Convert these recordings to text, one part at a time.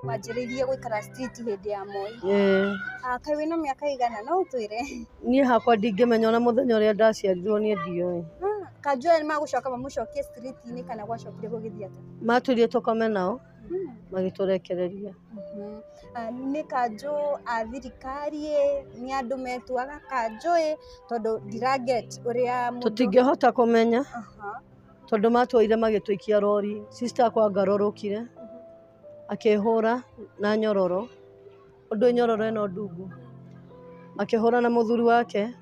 wanjĩrĩirie gũikara street hĩndĩ ya Moi. Kaĩ wĩna mĩaka ĩigana no ũtwĩre? Niĩ hakwa ndingĩmenya ona mũthenya ũrĩa ndaciarirwo niĩ ndiũĩ. Kanjũĩ nĩ magũcoka mamũcokie street-inĩ kana gwacokire gũgĩthiĩ atĩa? Matwĩrire tũkome nao magĩtũrekereria. Nĩ kanjũ a thirikari nĩ andũ metuaga kanjũĩ tondũ ndiraget ũrĩa mũndũ tũtingĩhota kũmenya tondũ matuoire magĩtũikia rori. Sister akwa ngarorũkire akĩhũra na nyororo, ũndũ nyororo ĩno ndungu, makĩhũra na mũthuri wake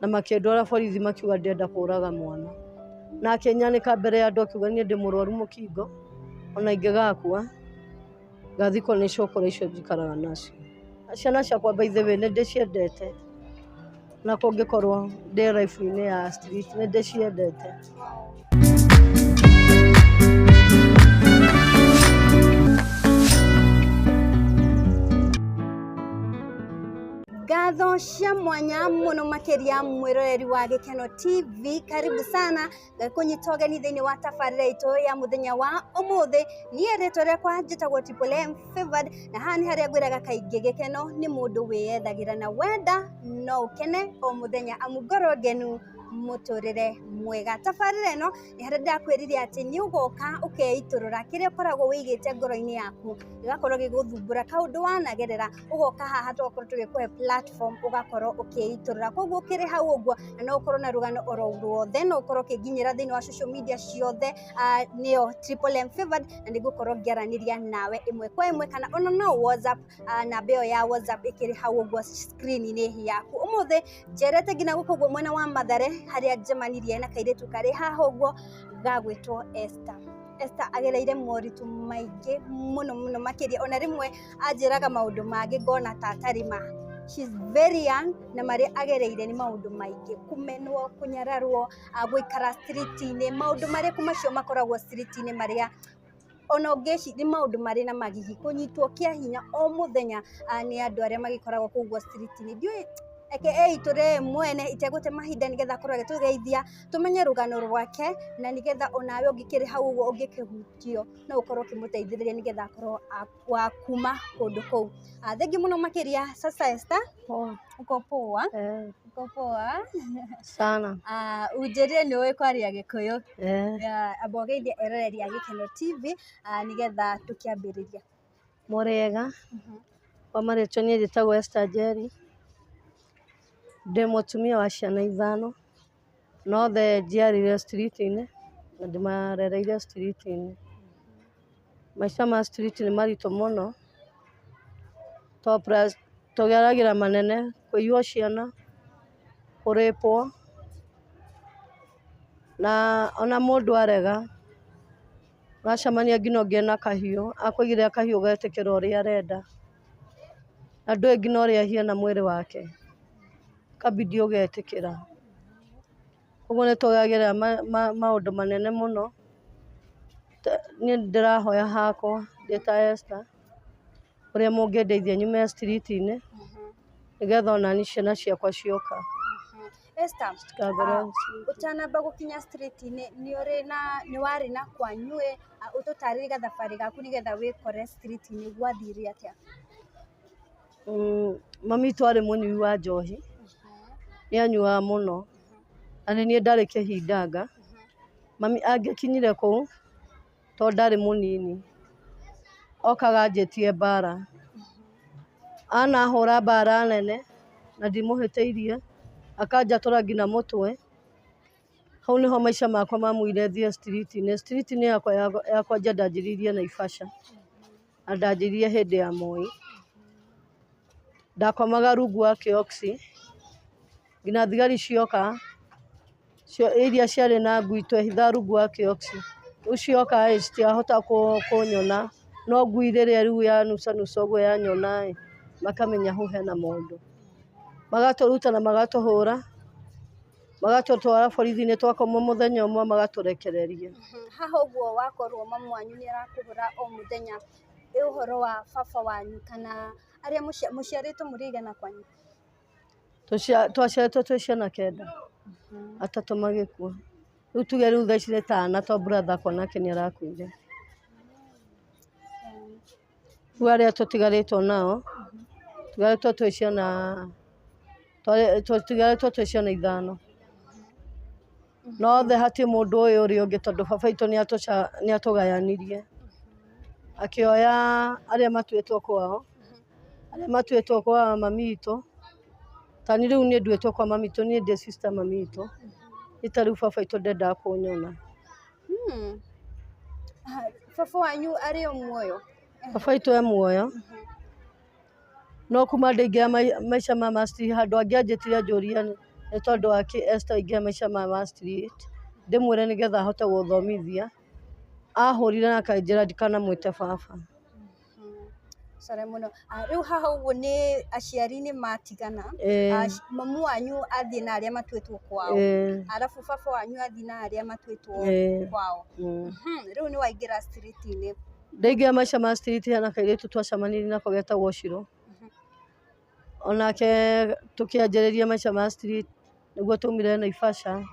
na makĩndwara borithi makiuga ndĩenda kũraga mwana, na akĩnyanĩka mbere ya andũ akiuga niĩ ndĩ mũrwaru mũkingo ona ingĩgakua ngathikwo nĩ cũkũra icio njikaraga nacio. Ciana ciakwa by the way nĩ ndĩciendete na kũngĩkorwo ndĩ life-inĩ ya street nĩ ndĩciendete. Ngatho cia mwanya mũno makĩria mwĩroreri wa Gĩkeno TV, karibu sana kũnyita ũgeni thĩinĩ wa tabarĩra itũ ya mũthenya wa ũmũthĩ. Niĩ rĩtwa rĩakwa njĩtagwo Triple M Favored, na haha nĩ harĩa ngwĩraga kaingĩ Gĩkeno nĩ mũndũ wĩyethagĩra na wenda no ũkene o mũthenya amu ngoro ngenu mũtũrĩre mwega. Tabarĩra ĩno nĩ harĩa ndakwĩrire atĩ nĩ ũgoka ũkeitũrũra kĩrĩa ũkoragwo wĩigĩte ngoro-inĩ yaku gĩgakorwo gĩgũthumbũra kaũndũ wanagerera, ũgoka haha tũgakorwo tũgĩkũhe platform ũgakorwo ũkĩitũrũra. Koguo ũkĩrĩ hau ũguo na no ũkorwo na rũgano oro ruothe, no ũkorwo ũkĩnginyĩra thĩinĩ wa social media ciothe nĩyo Triple M Favored, na nĩngũkorwo ngĩaranĩria nawe ĩmwe kwa ĩmwe kana ona no WhatsApp, namba ĩyo ya WhatsApp ĩkĩrĩ hau ũguo screen-inĩ yaku. Ũmũthĩ njerete nginya gũkũ ũguo mwena wa Mathare harĩa njemanirie na kairĩtu karĩ haha ũguo gagwĩtwo Esther. Esther agereire moritũ maingĩ mũno mũno makĩria, ona rĩmwe anjĩraga maũndũ mangĩ ngona ta atarĩ ma. She's very young na marĩa agereire nĩ maũndũ maingĩ, kũmenwo, kũnyararwo, gũikara street-inĩ, maũndũ marĩkũ macio makoragwo street-inĩ marĩa ona ũngĩciria nĩ maũndũ marĩ na magigi, kũnyitwo kĩa hinya o mũthenya nĩ andũ arĩa magĩkoragwo kũu street-inĩ. Ndiũĩ aka mwene itegũte mahinda nĩgetha akorwo agĩtũgeithia tumenye rũgano rwake, na nĩgetha onawe ũngĩkĩrĩ hau ũguo ũngĩkĩhutio no ũkorwo ũkĩmũteithĩrĩria nĩgetha akorwo wa kuma kũndũ kũu. Thengi mũno makĩria. Sasa Esther, uko poa? Uko poa sana. Unjĩrire nĩ ũĩ kwaria Gĩkũyũ? Amba ũgeithie eroreri a Gĩkeno TV nĩgetha tũkĩambĩrĩria. Mũrĩega, kwa marĩtwa niĩ njĩtagwo Esther Njeri, ndĩ mũtumia wa ciana 5, nothe njiarĩire street-inĩ na ndĩmarereire street-inĩ. Maica ma street nĩ maritũ mũno, tũgeragĩra manene, kũiywo ciana, kũrĩpwo, na ona mũndũ arega ũgacemania nginya ũngĩ na kahiũ, akũigĩrĩra kahiũ ũgetĩkĩra ũrĩa arenda, na ndũĩ nginya ũrĩa ahiana mwĩrĩ wake kabidi ũgetĩkĩra. Ũguo nĩ tũgeragĩra maũndũ manene mũno. Niĩ ndĩrahoya hakwa ndĩ ta Esther ũrĩa mũngĩndeithia nyume street-inĩ nĩgetha onani ciana ciakwa cioka. Esther, ũtanamba gũkinya street-inĩ nĩ warĩ na kwanyuĩ, ũtũtarĩrie gathabarĩ gaku nĩgetha wĩkore street-inĩ gwathire atĩa? Mami witũ arĩ mũnyui wa njohi, nĩ anyuaga mũno na nĩ niĩ ndarĩ kĩhindanga. Mami angĩkinyire kũu tondũ ndarĩ mũnini okaga anjĩtie mbara, anahũra mbara nene na ndimũhĩtĩirie, akanjatũra nginya mũtwe. Hau nĩho maica makwa mamũire thiĩ street-inĩ. Street-inĩ yakwa ndanjĩrĩirie Naivasha na ndanjĩrĩirie hĩndĩ ya Moi. Ndakomaga rungu wa kĩoksi nginya thigari cioka iria ciarĩ na ngui twehitha rungu wa kĩoksi. Rĩu cioka citiahota kũnyona, no ngui rĩrĩa rĩu yanucanuca ũguo yanyona makamenya hau hena mũndũ. Magatũruta na magatũhũra, magatũtwara borithi-inĩ, twakoma mũthenya ũmwe magatũrekereria. Haha ũguo wakorwo mamu wanyu nĩ arakũhũra o mũthenya, ũhoro wa baba wanyu kana arĩa mũciarĩtwo mũrĩ aigana kwanyu? Twaciarĩtwo twĩ ciana 9, 3 magĩkua. Rĩu tuge rĩu thaa ici nĩ ta 4 tondũ brother akwa nake nĩ arakuire. rĩu arĩa tũtigarĩtwo nao tũtigarĩtwo twĩ ciana twĩ ciana 5 no othe hatirĩ mũndũ ũyũ ũrĩa ũngĩ tondũ baba witũ nĩ atũgayanirie akĩoya arĩa matuĩtwo kwao mami witũ tani rĩu niĩ nduĩtwo kwa mami witũ niĩ ndĩ sister mami witũ ita rĩu baba witũ ndendaga kũnyona. Baba wanyu arĩ o muoyo? Baba witũ e muoyo no kuma ndaingĩra maica ma street handũ angĩanjĩtire njũria nĩ tondũ wa Esther aingĩra maica ma street ndĩmwĩre nĩgetha ahote gũthomithia ahũrire na akanjĩra ndikanamwĩte baba. Sore mũno. Rĩu haha ũguo nĩ aciari nĩ matigana, mamu wanyu athiĩ na arĩa matuĩtwo kwao, arabu baba wanyu athiĩ na arĩa matuĩtwo kwao. Rĩu nĩ waingĩra street-inĩ? Ndaingĩra maica ma street hena kairĩtu twacemanirie nako getagwo Shiro, onake tũkĩanjĩrĩria maica ma street nĩguo tuumire Naivasha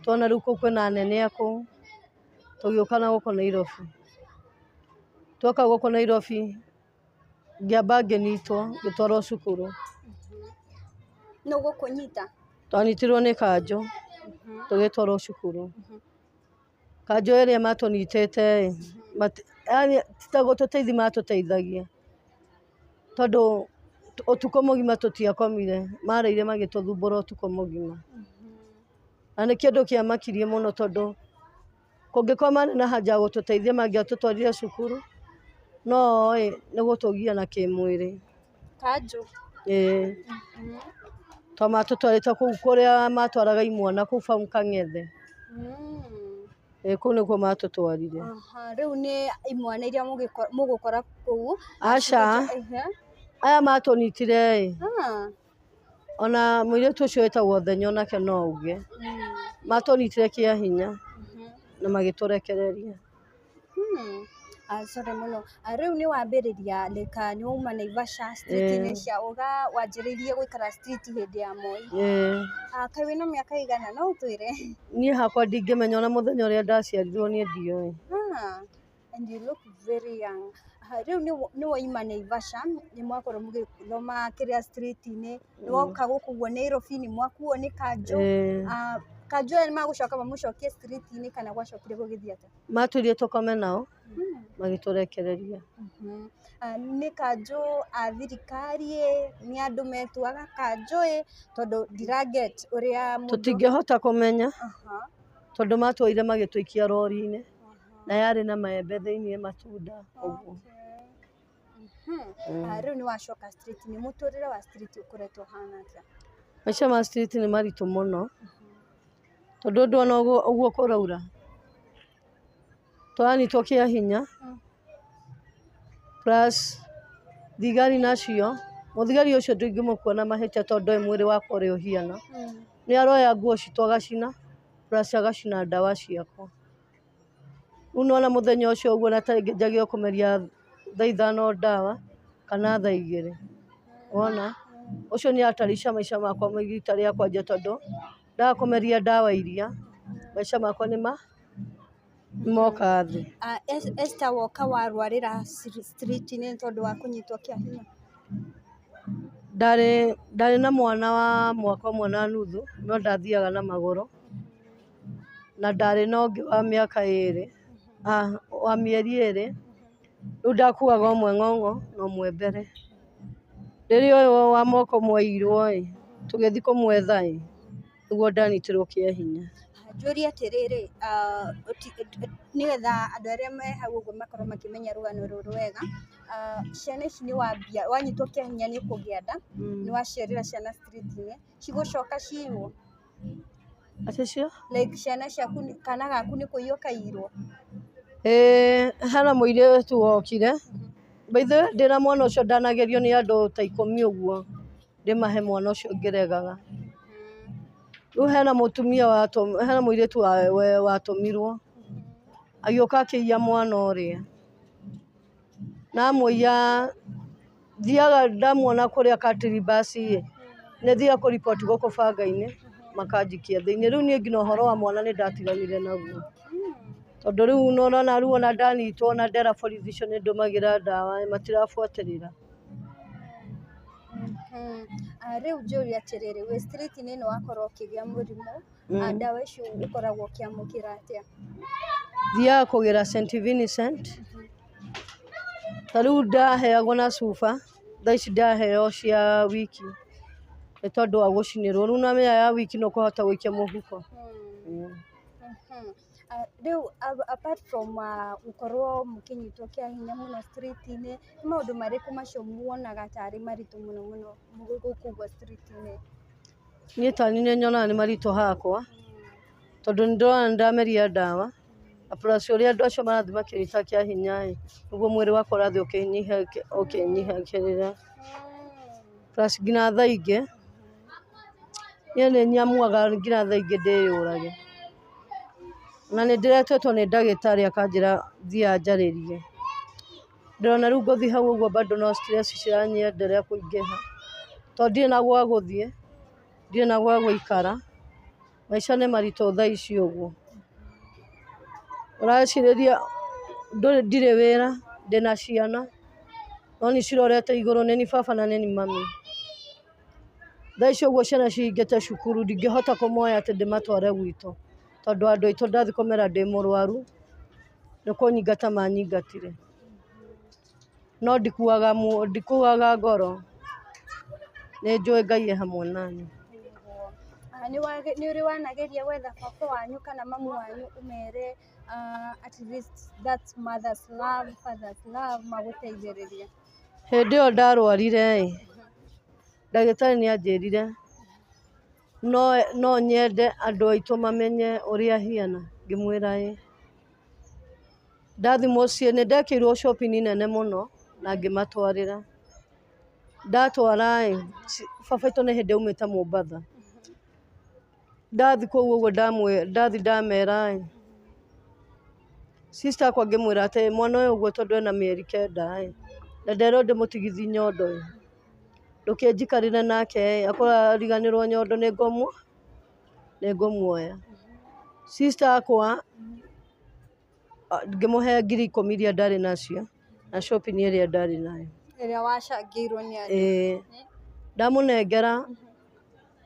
tuona rĩu kũu kwĩna anene a kũu tũgĩũka na gũkũ Nairobi. Twoka gũkũ Nairobi ngĩamba ngĩnyitwo ngĩtwarwo cukuru. Nũ gũkũnyita? Twanyitirwo nĩ kanjũ tũgĩtwarwo cukuru. Kanjũ ĩrĩa matũnyitĩte ti ta gũtũteithia matũteithagia tondũ ũtukũ mũgima tũtiakomire marĩire magĩtũthumbũra ũtukũ mũgima na nĩ kĩndũ kĩamakirie mũno tondũ kũngĩkorwo marĩ na haja ya gũtũteithia mangĩatũtwarire cukuru no nĩ gũtũgia na kĩmwĩrĩ. Kanjũ? Tondũ matũtwarĩte kũu kũrĩa matwaraga imwana kũu farm Kang'ethe. Kũu nĩkuo matũtwarire. Rĩu nĩ imwana iria mũgũkora kũu? Aca, aya matũnyitire ona mũirĩtu ũcio wĩtagwo Thenya onake no auge matũnyitire kĩa hinya na magĩtũrekereria. Sore mũno. Rĩu nĩ wambĩrĩria nĩ wauma Naivasha street-inĩ cia wanjĩrĩirie gũikara street hĩndĩ ya Moi. Kaĩ wĩna mĩaka ĩigana no ũtwĩre? Niĩ hakwa ndingĩmenya ona mũthenya ũrĩa ndaciarirwo niĩ ndiũĩ. And you look very young. Rĩu nĩ wauma Naivasha nĩ mwakorwo mũgĩthoma kĩrĩa street-inĩ, nĩ woka gũkũ ũguo Nairobi nĩ mwakuo nĩ kanjũ. Kanjũ aya nĩ magũcoka mamũcokie street-inĩ kana gwacokire gũgĩthiĩ atĩa? Matwĩrire tũkome nao magĩtũrekereria. Nĩ kanjũ a thirikari nĩ andũ metuaga kanjũ tondũ ndiraget ũrĩa mũndũ tũtingĩhota kũmenya tondũ matwoire magĩtũikia rori-inĩ na yarĩ na maembe thĩinĩ matunda ũguo. Rĩu nĩ wacoka street-inĩ, mũtũrĩre wa street ũkoretwo ũhana atĩa? Maica ma street nĩ maritũ mũno tondũ ndona ũguo kũraura twanyitwo kĩa hinya plus thigari nacio. Mũthigari ũcio ndingĩmũkuona mahĩtia tondũ ndoĩ mwĩrĩ wakwa ũrĩa ũhiana. Nĩ aroya nguo citũ agacina plus agacina ndawa ciakwa. Rĩu nĩwona mũthenya ũcio ũguo na tarĩngĩ njagĩrĩirwo kũmeria thaa 5 ndawa kana thaa 2. Wona ũcio nĩ atarica maica makwa rita rĩa kwanja tondũ ndaga kũmeria ndawa iria maica makwa nĩ moka thĩ. Esther woka warwarĩra street-inĩ tondũ wa kũnyitwo kĩa hinya? Ndarĩ na mwana wa mwaka ũmwe na nuthu no ndathiaga na magũrũ na ndarĩ na ũngĩ wa mĩaka 2 wa mĩeri 2. Rĩu ndakuaga ũmwe ng'ong'o na ũmwe mbere. Rĩrĩa ũyũ wa moko mwairwo tũgĩthiĩ kũmwetha nĩguo ndanyitirwo kĩa hinya. Njũrie atĩrĩrĩ, nĩgetha andũ arĩa me hau ũguo makorwo makĩmenya rũgano rũrũ wega, ciana ici nĩ wambia wanyitwo kĩa hinya nĩ kũgĩa nda, nĩ waciarĩra ciana street-inĩ, cigũcoka ciirwo? Acio? Like ciana ciaku kana gaku nĩ kũiywo kaiyirwo? Hena mũirĩtu wokire. By the way ndĩna mwana ũcio ndanagerio nĩ andũ ta 10 ũguo ndĩmahe mwana ũcio ngĩregaga. Rĩu hena mũirĩtu watũmirwo agĩũka akĩiya mwana ũrĩa na amũiya thiaga ndamuona kũrĩa Katiri basi nĩ thiaga kũripoti gũkũ banga-inĩ makanjikia thĩinĩ. Rĩu niĩ nginya ũhoro wa mwana nĩ ndatiganire naguo tondũ rĩu nĩũrona rĩu ona ndanyitwo na ndera borithi icio nĩndũmagĩra ndawa matirabuatĩrĩra. Rĩu njũria atĩrĩrĩ, wĩ street-inĩ ĩno wakorwo ũkĩgĩa mũrimũ, ndawa icio ũkoragwo ũkĩamũkĩra atĩa? Thiaga kũgĩra St. Vincent, ta rĩu ndaheagwo na cuba, thaa ici ndaheo cia wiki nĩ tondũ wa gũcinĩrwo, rĩu namenya ya wiki nĩũkũhota gũikia mũhuko. Rĩu apart from gũkorwo mũkĩnyitwo kĩa hinya mũno street-inĩ, nĩ maũndũ marĩkũ macio muonaga tarĩ maritũ mũno mũno gũkũ ũguo street-inĩ? Niĩ tani nĩnyonaga nĩ maritũ hakwa, tondũ nĩndĩrona nĩndameria ndawa na plus ũrĩa andũ acio marathiĩ makĩnyita kĩa hinya-ĩ, nĩguo mwĩrĩ wakwa ũrathiĩ ũkĩnyihagĩrĩra. Plus nginya thaa ingĩ niĩ nĩnyamuaga nginya thaa ingĩ ndĩyũrage, na nĩndĩretĩtwo nĩ ndagĩtarĩ akanjĩra thiĩ anjarĩrie. Ndĩrona rĩu ngũthiĩ hau ũguo bado no stress ciranyenderea kũingĩha, tondũ ndirĩ na gwa gũthiĩ, ndirĩ na gwa gũikara, maica nĩ maritũ thaa ici ũguo. Ũracirĩria ndirĩ wĩra, ndĩna ciana no nĩcirorete igũrũ, nĩni baba na nĩni mami. Thaa ici ũguo ciana cihingĩte cukuru ndingĩhota kũmoya atĩ ndĩmatware gwitũ, tondũ andũ aitũ ndathiĩ kũmera ndĩ mũrwaru nĩ kũnyingata manyingatire, no ndikuaga ngoro, nĩnjũĩ Ngai e hamwe naniĩ. Nĩ ũrĩ wanageria gwetha baba wanyu kana mamu wanyu ũmere at least that's mother's love, father's love, magũteithĩrĩrie? Hĩndĩ ĩyo ndarwarire-ĩ, ndagĩtarĩ nĩanjĩrire no nyende andũ aitũ mamenye ũrĩa ahiana, ngĩmwĩra ĩ. Ndathiĩ mũciĩ nĩndekĩirwo shopping nene mũno na ngĩmatwarĩra. Ndatwara-ĩ, baba witũ nĩ hĩndĩ aumĩte Mombatha. Ndathiĩ kũu ũguo ndathiĩ ndamera-ĩ, sister akwa ngĩmwĩra atĩ mwana ũyũ ũguo tondũ ena mĩeri 9-ĩ, na nderwo ndĩmũtigithie nyondo-ĩ, ndũkĩnjikarĩre nake-ĩ, akũriganĩrwo nyondo nĩngũmuoya. Sister akwa ngĩmũhe 10,000 iria ndarĩ nacio na shopping ĩrĩa ndarĩ nayo. Ĩrĩa wacangĩirwo nĩ andũ? Ndamũnengera,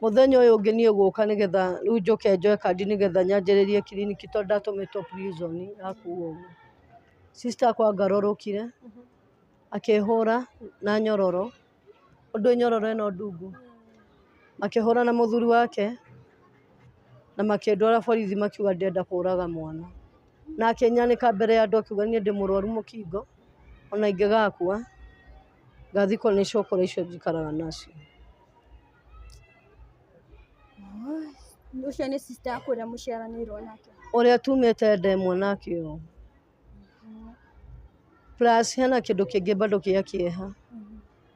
mũthenya ũyũ ũngĩ niĩ gũka nĩgetha rĩu njoke njoe kandi nĩgetha nyanjĩrĩrie kiriniki tondũ ndatũmĩtwo prison ya kuo ũguo. Sister akwa ngarorũkire, akĩhũra na nyororo, ũndũ nyororo ĩno ndungu, makĩhũra na mũthuri wake na makĩndwara borithi makiuga ndĩrenda kũraga mwana, na akĩnyanĩka mbere ya andũ akiuga niĩ ndĩ mũrwaru mũkingo, ona ingĩgakua ngathikwo nĩ cũkũra icio njikaraga nacio. Ũcio nĩ sister yaku ũrĩa mũciaranĩirwo nake? Ũrĩa tumĩte ndemwa nake ũũ. Plus hena kĩndũ kĩngĩ bado gĩa kĩeha.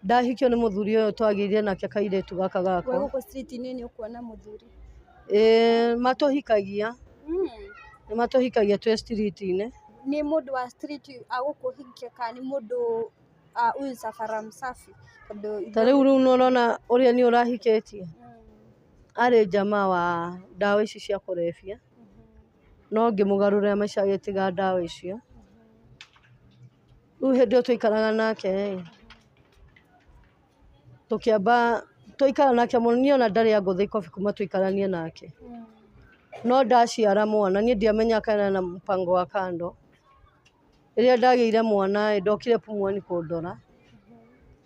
Ndahikio nĩ mũthuri ũyũ twagĩire nake kairĩtu gaka gakwa. Gũkũ street-inĩ nĩũkuona mũthuri? Matũhikagia. Nĩmatũhikagia twĩ street-inĩ. Nĩ mũndũ wa street agũkũhikia kana nĩ mũndũ huyu safara msafi? Ta rĩu nĩũrona ũrĩa niĩ ũrahikĩtie, arĩ jamaa wa ndawa ici cia kũrebia, no ngĩmũgarũrĩra maica agĩtiga ndawa icio. Rĩu hĩndĩ ĩyo twaikaraga nake-ĩ, tũkĩamba twaikara nake mũno, niĩ ona ndarĩ angũtha ikobi kuma tũikaranie nake, no ndaciara mwana niĩ ndiamenyaga kana ena mpango wa kando. Rĩrĩa ndagĩire mwana-ĩ, ndokire Pumwani kũndora,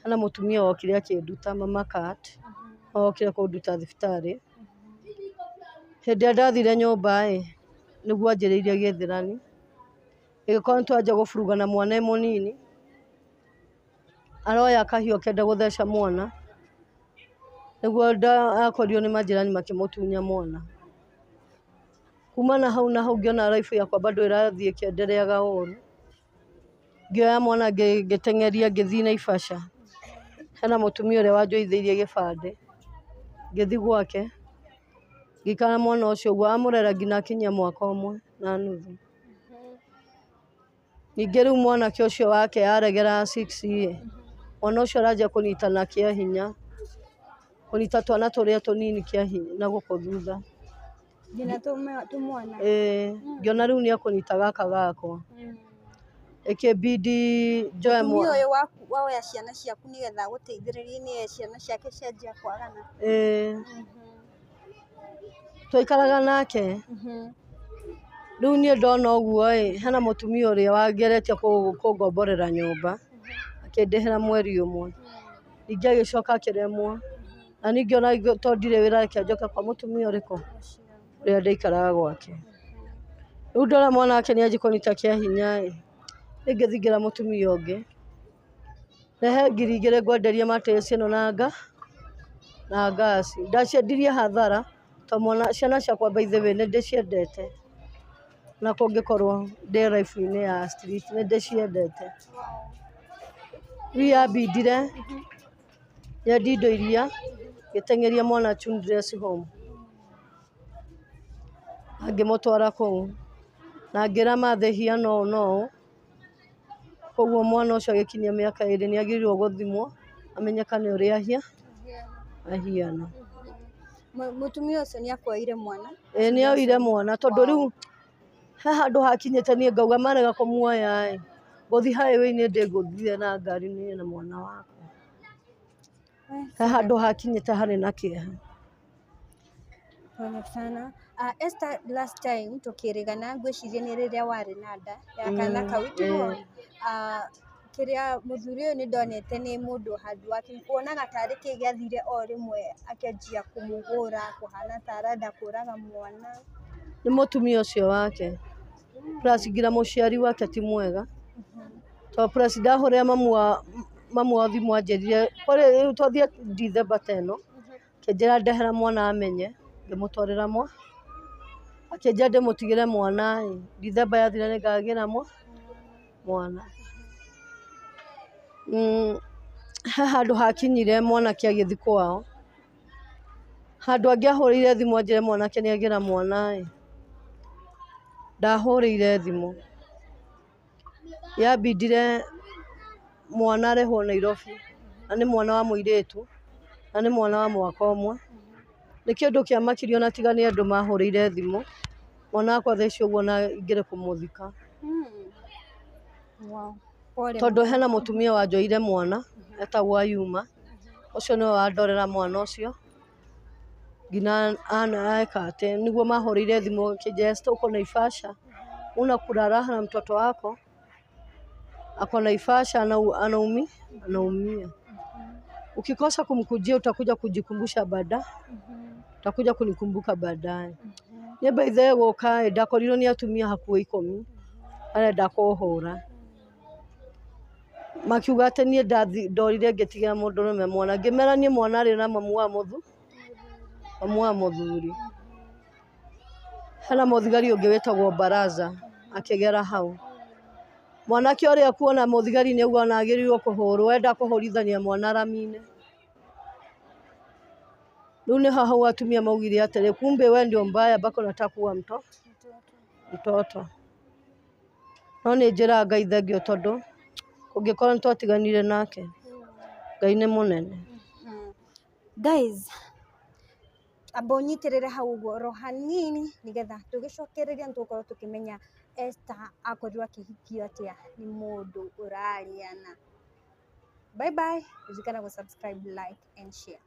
hena mũtumia wokire akĩnduta, Mama Cat, okire kũnduta thibitarĩ. Hĩndĩ ĩrĩa ndathire nyũmba-ĩ, nĩguo anjĩrĩirie gĩthĩrani, ĩgĩkorwo nĩtwanjia gũburugana mwana e mũnini, aroya kahiũ akĩenda gũtheca mwana, nĩguo akorirwo nĩ majirani makĩmũtunya mwana. Kuma na hau ngĩona life yakwa bado ĩrathiĩ ĩkĩendereaga ũru, ngĩoya mwana ngĩteng'eria ngĩthiĩ Naivasha. Hena mũtumia ũrĩa wanjoithĩirie gĩbandĩ, ngĩthiĩ gwake ngĩikara mwana ũcio ũguo, amũrera nginya akinyia mwaka ũmwe na nuthu. Ningĩ rĩu mwanake ũcio wake aregera 6 mwana ũcio aranjia kũnyitana kĩa hinya, kũnyita twana tũrĩa tũnini kĩa hinya na gũkũ thutha. Ngina tumwana. Ngiona rĩu nĩ ekũnyita gaka gakwa. Ikĩbidi njoe Mũtumia ũyũ waku woya ciana ciaku nĩgetha gũteithĩrĩrie nĩ ciana ciake cianjia kwagana. Twaikaraga nake. Rĩu niĩ ndona ũguo hena mũtumia ũrĩa wangeretie kũngomborera nyũmba akĩndĩhĩra mweri ũmwe. Ningĩ agĩcoka akĩremwo. Na ningĩ ona to ndirĩ wĩra reke njoke kwa mũtumia ũrĩkũ ũrĩa ndaikaraga gwake. Rĩu ndona mwanake nĩanjia kũnyita kĩa hinya ingĩthingira mũtumia ũngĩ. Rehe 2,000 ngwenderie matĩrĩci ĩno na ngasi. Ndaciendirie hathara tondũ ciana ciakwa by the way nĩ ndĩciendete. Na kũngĩkorwo ndĩ life-inĩ ya street nĩ ndĩciendete. Rĩu yabindire nyendie indo iria ngĩteng'eria mwana children's home. Ngĩmũtwara kũu na ngĩra mathe hiana ũũ na ũũ. Koguo mwana ũcio agĩkinyia mĩaka 2 nĩagĩrĩirwo gũthimwo amenyekane ũrĩa ahiana. Mũtumia ũcio nĩakuoire mwana? Nĩoire mwana tondũ rĩu he handũ hakinyĩte niĩ ngauga marega kũmuoya ngũthiĩ highway-inĩ ndĩngũthire na ngari niĩ na mwana wakwa. He handũ hakinyĩte harĩ na kĩeha. Pole sana. Esther, last time tukĩrĩgana ngwĩciria nĩ rĩrĩa warĩ na nda ya kana kau tiguo. Kĩrĩa mũthuri ũyũ nĩ ndonete nĩ mũndũ handũ wake kuonaga tarĩ kĩĩ gĩathire o rĩmwe akĩanjia kũmũhũra kũhana ta arenda kũraga mwana. Nĩ mũtumia ũcio wake. Plus nginya mũciari wake ti mwega. Tondũ plus ndahũrĩra mamu wao thimũ anjĩrire rĩu twathiĩ December ta ĩno akĩnjĩra ndehera mwana amenye ngĩmũtwarĩra akĩnjĩra ndĩmũtigĩre mwana December yathira nĩngagĩra mwana. He handũ hakinyire mwanake agĩthiĩ kwao. Handũ angĩahũrĩire thimũ anjĩre mwanake nĩagĩra mwana ndahũrĩire thimũ. Yabindire mwana arehwo Nairobi na nĩ mwana wa mũirĩtu na nĩ mwana wa mwaka ũmwe. Nĩ kĩndũ kĩamakirie ona tiga nĩ andũ mahũrĩire thimũ. Mwana wakwa thaa ici ũguo na ingĩrĩ kũmũthika. Tondũ hena mũtumia wanjoire mwana etagwo Ayuma. Ũcio nĩwe wandorera mwana ũcio. Nginya eka atĩ nĩguo mahũrĩire thimũ akĩnjĩra Esther uko Naivasha unakula raha na mtoto wako ako Naivasha anaumia. Ukikosa kumkujia utakuja kujikumbusha baadaye. Utakuja kunikumbuka baadaye. Niĩ by the way gũka ndakorirwo nĩ atumia hakuhĩ 10 arenda kũhũra. Makiuga atĩ niĩ ndorire ngĩtigĩra mũndũrũme mwana. Ngĩmera niĩ mwana arĩ na mamu wa mũthuri. Hena mũthigari ũngĩ wĩtagwo Baraza akĩgera hau. Mwanake ũrĩa kuona mũthigari nĩ auga ona agĩrĩirwo kũhũrwo enda kũhũrithania mwana rami-inĩ. Rĩu nĩho hau atumia maugire atĩrĩ kumbe we ndio mbaya mpaka unataka kuua mtoto. No nĩ njĩra Ngai thengio tondũ kũngĩkorwo nĩ twatiganire nake Ngai nĩ mũnene. Guys, amba ũnyitĩrĩre hau ũguo hanini nĩgetha tũgĩcokereria nĩtũgũkorwo tũkĩmenya Esther akorirwo akĩhikio atĩa nĩ mũndũ ũrariana. Bye bye. Ririkana gũ subscribe, like and share.